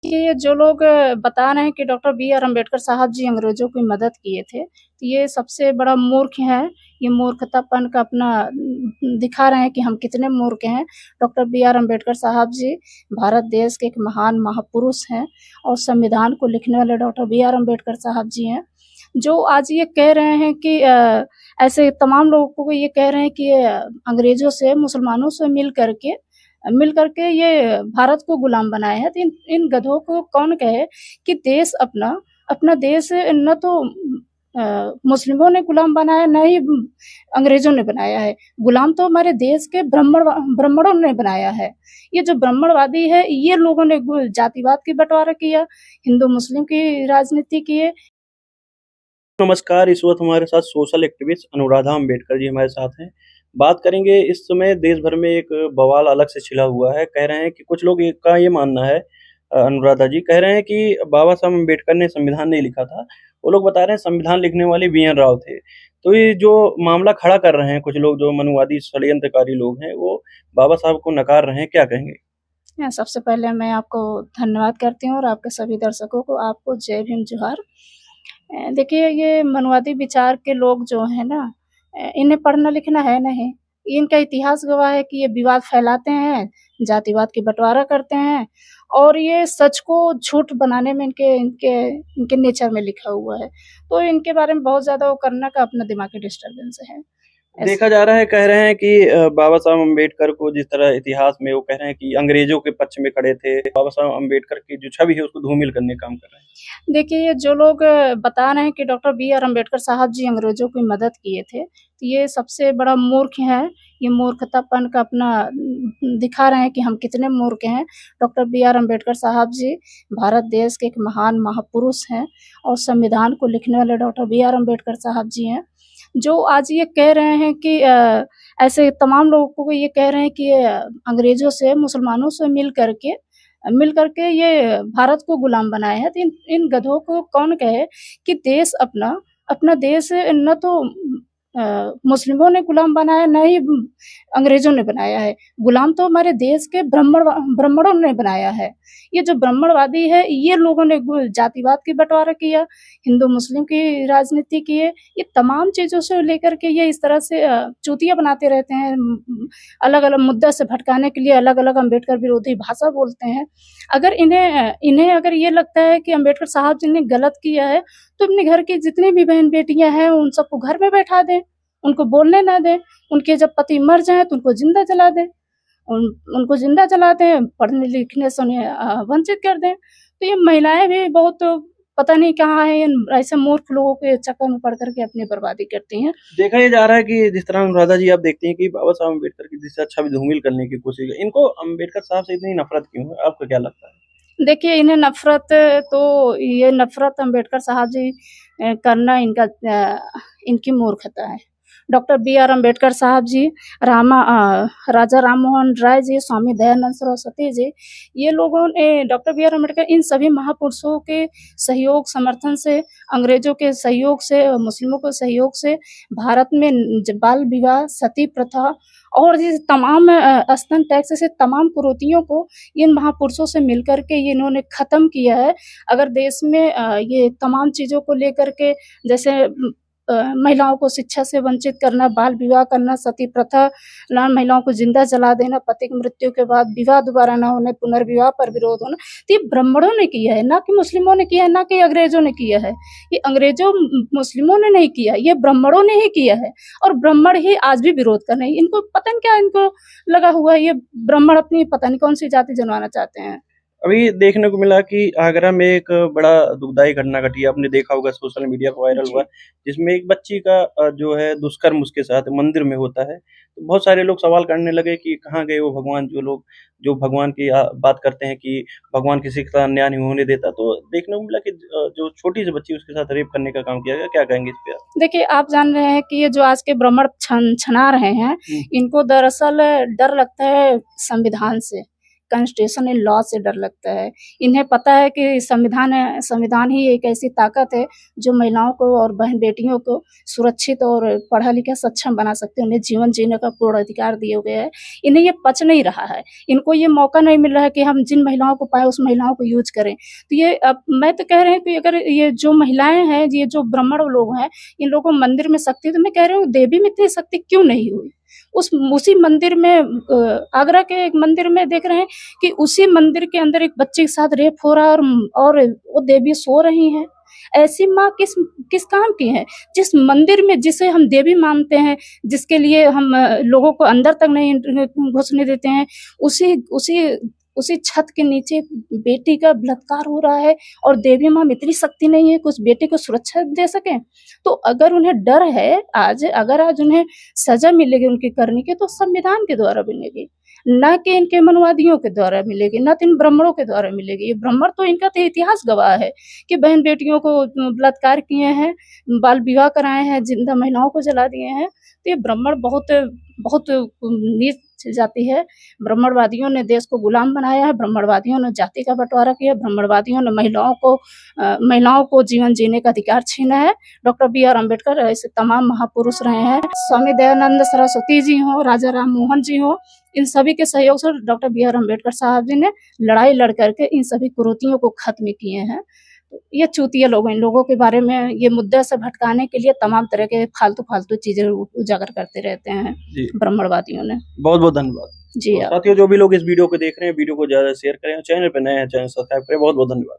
ये जो लोग बता रहे हैं कि डॉक्टर बी आर अम्बेडकर साहब जी अंग्रेजों की मदद किए थे, तो ये सबसे बड़ा मूर्ख है। ये मूर्खतापन का अपना दिखा रहे हैं कि हम कितने मूर्ख हैं। डॉक्टर बी आर अम्बेडकर साहब जी भारत देश के एक महान महापुरुष हैं और संविधान को लिखने वाले डॉक्टर बी आर अम्बेडकर साहब जी हैं, जो आज ये कह रहे हैं कि ऐसे तमाम लोगों को ये कह रहे हैं कि अंग्रेजों से, मुसलमानों से मिल करके ये भारत को गुलाम बनाए हैं। तो इन गधों को कौन कहे कि देश अपना देश न तो मुस्लिमों ने गुलाम बनाया, न ही अंग्रेजों ने बनाया है। गुलाम तो हमारे देश के ब्राह्मणों ने बनाया है। ये जो ब्राह्मणवादी है, ये लोगों ने जातिवाद की बंटवारा किया, हिंदू मुस्लिम की राजनीति किए। नमस्कार, इस वक्त हमारे साथ सोशल एक्टिविस्ट अनुराधा अंबेडकर जी हमारे साथ हैं। बात करेंगे, इस समय देश भर में एक बवाल अलग से छिड़ा हुआ है। कह रहे हैं कि कुछ लोग का ये मानना है, अनुराधा जी कह रहे हैं कि बाबा साहब अंबेडकर ने संविधान नहीं लिखा था। वो लोग बता रहे हैं संविधान लिखने वाले बी.एन. राव थे। तो ये जो मामला खड़ा कर रहे हैं कुछ लोग, जो मनुवादी षड्यंत्रकारी लोग हैं, वो बाबा साहब को नकार रहे हैं, क्या कहेंगे? सबसे पहले मैं आपको धन्यवाद करती हूँ और आपके सभी दर्शकों को, आपको जय भीम, जोहार। देखिए, ये मनुवादी विचार के लोग जो हैं ना, इन्हें पढ़ना लिखना है नहीं। इनका इतिहास गवाह है कि ये विवाद फैलाते हैं, जातिवाद की बंटवारा करते हैं और ये सच को झूठ बनाने में इनके नेचर में लिखा हुआ है। तो इनके बारे में बहुत ज़्यादा वो करने का अपना दिमागी डिस्टर्बेंस है। देखा जा रहा है, कह रहे हैं कि बाबा साहब अम्बेडकर को जिस तरह इतिहास में वो कह रहे हैं कि अंग्रेजों के पक्ष में खड़े थे, बाबा साहब अम्बेडकर की जो छवि है उसको धूमिल करने का काम कर रहे हैं। देखिए, ये जो लोग बता रहे हैं कि डॉक्टर बी आर अम्बेडकर साहब जी अंग्रेजों की मदद किए थे, तो ये सबसे बड़ा मूर्ख है। ये मूर्खतापन का अपना दिखा रहे हैं कि हम कितने मूर्ख हैं। डॉक्टर बी आर अम्बेडकर साहब जी भारत देश के एक महान महापुरुष हैं और संविधान को लिखने वाले डॉक्टर बी आर अम्बेडकर साहब जी हैं, जो आज ये कह रहे हैं कि ऐसे तमाम लोगों को ये कह रहे हैं कि अंग्रेजों से, मुसलमानों से मिल करके ये भारत को गुलाम बनाए हैं। तो इन गधों को कौन कहे कि देश अपना देश न तो मुस्लिमों ने गुलाम बनाया, न ही अंग्रेजों ने बनाया है। गुलाम तो हमारे देश के ब्राह्मणों ने बनाया है। ये जो ब्राह्मणवादी है, ये लोगों ने जातिवाद की बंटवारा किया, हिंदू मुस्लिम की राजनीति किए। ये तमाम चीज़ों से लेकर के ये इस तरह से चूतिया बनाते रहते हैं। अलग-अलग मुद्दा से भटकाने के लिए अलग-अलग अम्बेडकर विरोधी भाषा बोलते हैं। अगर इन्हें अगर ये लगता है कि अम्बेडकर साहब जी ने गलत किया है, तो अपने घर की जितनी भी बहन-बेटियाँ हैं, उन सबको घर में बैठा दें, उनको बोलने ना दें। उनके जब पति मर जाएँ तो उनको ज़िंदा जला दें। उनको ज़िंदा जला दें, पढ़ने-लिखने से उन्हें वंचित कर दें। तो ये महिलाएँ भी बहुत पता नहीं कहाँ हैं, ऐसे मूर्ख लोगों के चक्कर में पड़ कर के अपनी बर्बादी करती हैं। देखा ये जा रहा है कि जिस तरह अनुराधा जी आप देखती हैं कि बाबा साहब अम्बेडकर की जिस छवि धूमिल करने की कोशिश है, इनको अम्बेडकर साहब से इतनी नफरत क्यों है? आपको क्या लगता है? देखिए, इन्हें नफ़रत, तो ये नफ़रत अम्बेडकर साहब जी करना इनकी मूर्खता है। डॉक्टर बी आर अम्बेडकर साहब जी, राजा राम मोहन राय जी, स्वामी दयानंद सरस्वती जी, ये लोगों ने, डॉक्टर बी आर अम्बेडकर, इन सभी महापुरुषों के सहयोग समर्थन से, अंग्रेजों के सहयोग से, मुस्लिमों के सहयोग से भारत में बाल विवाह, सती प्रथा और ये तमाम स्तन टैक्स से तमाम कुरीतियों को इन महापुरुषों से मिलकर के ये इन्होंने ख़त्म किया है। अगर देश में ये तमाम चीज़ों को लेकर के, जैसे महिलाओं को शिक्षा से वंचित करना, बाल विवाह करना, सती प्रथा, महिलाओं को ज़िंदा जला देना, पति की मृत्यु के बाद विवाह दोबारा न होने, पुनर्विवाह पर विरोध होना, तो ये ब्राह्मणों ने किया है, ना कि मुस्लिमों ने किया है, ना कि अंग्रेज़ों ने किया है। ये अंग्रेज़ों, मुस्लिमों ने नहीं किया, ये ब्राह्मणों ने ही किया है और ब्राह्मण ही आज भी विरोध कर रहे हैं। इनको पता नहीं क्या इनको लगा हुआ है, ये ब्राह्मण अपनी पता नहीं कौन-सी जाति जनवाना चाहते हैं। अभी देखने को मिला कि आगरा में एक बड़ा दुखदाई घटना घटी, आपने देखा होगा, सोशल मीडिया पर वायरल हुआ, जिसमें एक बच्ची का जो है दुष्कर्म उसके साथ मंदिर में होता है। तो बहुत सारे लोग सवाल करने लगे कि कहाँ गए वो भगवान, जो लोग जो भगवान की बात करते हैं कि भगवान किसी के साथ अन्याय नहीं होने देता। तो देखने को मिला कि जो छोटी सी बच्ची उसके साथ रेप करने का काम किया गया। क्या कहेंगे इस पे आप? देखिए, आप जान रहे हैं कि ये जो आज के ब्राह्मण छना रहे हैं, इनको दरअसल डर लगता है संविधान से। कॉन्स्टिट्यूशनल लॉ से डर लगता है। इन्हें पता है कि संविधान ही एक ऐसी ताकत है जो महिलाओं को और बहन बेटियों को सुरक्षित और पढ़ा लिखा सक्षम बना सकते हैं। उन्हें जीवन जीने का पूर्ण अधिकार दिया गया है। इन्हें ये पच नहीं रहा है, इनको ये मौका नहीं मिल रहा है कि हम जिन महिलाओं को पाए उस महिलाओं को यूज करें। तो ये अब मैं तो कह रही हूँ कि अगर ये जो महिलाएं हैं, ये जो ब्राह्मण लोग हैं, इन लोगों को मंदिर में शक्ति, तो मैं कह रही हूँ देवी में इतनी शक्ति क्यों नहीं हुई? उसी मंदिर में आगरा के एक मंदिर में देख रहे हैं कि उसी मंदिर के अंदर एक बच्चे के साथ रेप हो रहा है और वो देवी सो रही हैं। ऐसी माँ किस काम की है? जिस मंदिर में जिसे हम देवी मानते हैं, जिसके लिए हम लोगों को अंदर तक नहीं घुसने देते हैं, उसी छत के नीचे बेटी का बलात्कार हो रहा है और देवी माँ में इतनी शक्ति नहीं है कि उस बेटी को सुरक्षा दे सके। तो अगर उन्हें डर है, अगर आज उन्हें सजा मिलेगी उनकी करने की, तो संविधान के द्वारा मिलेगी, न कि इनके मनवादियों के द्वारा मिलेगी, न तो इन ब्राह्मणों के द्वारा मिलेगी। ये ब्राह्मण तो इनका तो इतिहास गवाह है कि बहन बेटियों को बलात्कार किए हैं, बाल विवाह कराए हैं, जिंदा महिलाओं को जला दिए हैं। तो ये ब्राह्मण बहुत नीच जाति है। ब्राह्मणवादियों ने देश को गुलाम बनाया है, ब्राह्मणवादियों ने जाति का बंटवारा किया, ब्राह्मणवादियों ने महिलाओं को जीवन जीने का अधिकार छीना है। Doctor B.R. अम्बेडकर ऐसे तमाम महापुरुष रहे हैं। स्वामी दयानंद सरस्वती जी हों, राजा राम मोहन जी हों, इन सभी के सहयोग से डॉक्टर B.R. अम्बेडकर साहब जी ने लड़ाई लड़ करके इन सभी कुरीतियों को खत्म किए हैं। ये चूतिया लोग, इन लोगों के बारे में ये मुद्दे से भटकाने के लिए तमाम तरह के फालतू चीजें उजागर करते रहते हैं ब्राह्मणवादियों ने। बहुत बहुत धन्यवाद जी। साथियों, जो भी लोग इस वीडियो को देख रहे हैं, वीडियो को ज्यादा शेयर करें, चैनल पर नए हैं चैनल सब्सक्राइब करें। बहुत बहुत धन्यवाद।